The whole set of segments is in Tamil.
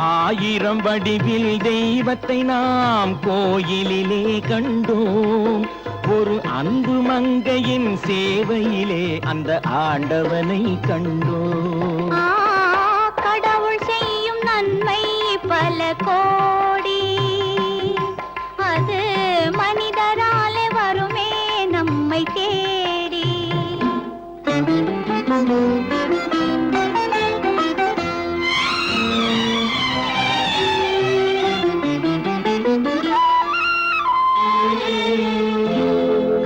ஆயிரம் வடிவில் தெய்வத்தை நாம் கோயிலிலே கண்டோம். ஒரு அன்பு மங்கையின் சேவையிலே அந்த ஆண்டவனை கண்டோம். கடவுள் செய்யும் நன்மை பல கோடி, அது மனிதராலே வருமே நம்மை தேடி.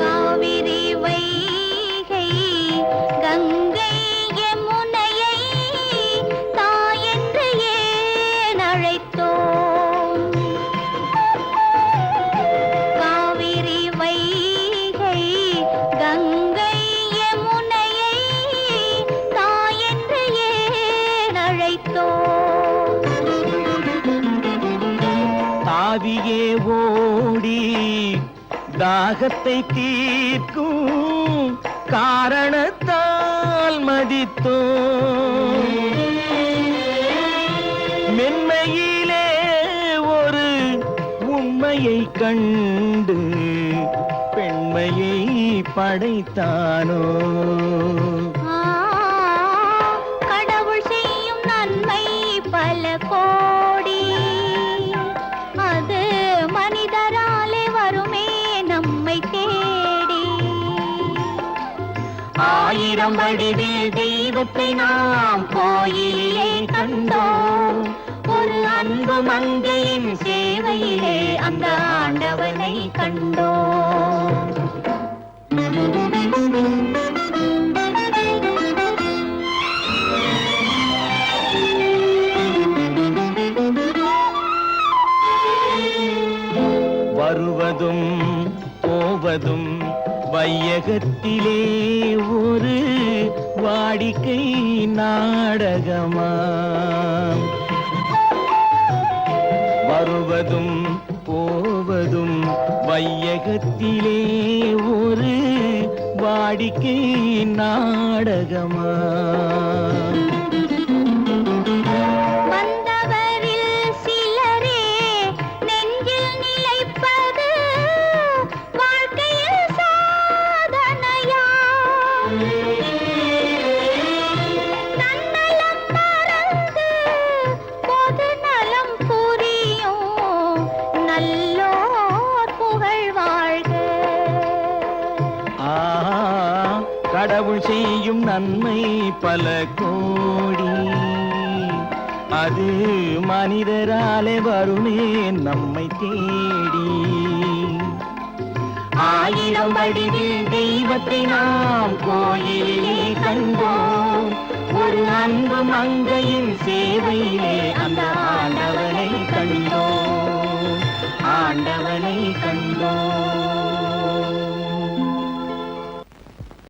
காவிரி வைகை கங்கை யமுனையை தாயென்று ஏன் அழைத்தோம்? காவிரி வைகை கங்கை யமுனையை தாயென்று ஏன் அழைத்தோம்? தாவியே ஓடி தாகத்தை தீர்க்கும் காரணத்தால் மதித்தோம். மென்மையிலே ஒரு உண்மையை கண்டு பெண்மையை படைத்தானோ. கடவுள் செய்யும் நன்மை பல கோடி, அது மனிதராலே வருமே நம்மை தேடி. ஆயிரம் வடிவில் தெய்வத்தை நாம் கோயிலே கண்டோம். ஒரு அன்பு மங்கையின் சேவையிலே அந்த ஆண்டவனை கண்டோம். வருவதும் போவதும் வையகத்திலே ஒரு வாடிக்கை நாடகமா. வருவதும் போவதும் வையகத்திலே ஒரு வாடிக்கை நாடகமா. கடவுள் செய்யும் நன்மை பல கோடி, அது மனிதராலே வருமே நம்மை தேடி. ஆயிரம் வடிவில் தெய்வத்தை நாம் கோயிலே கண்டோம். ஒரு அன்பு மங்கையின் சேவையிலே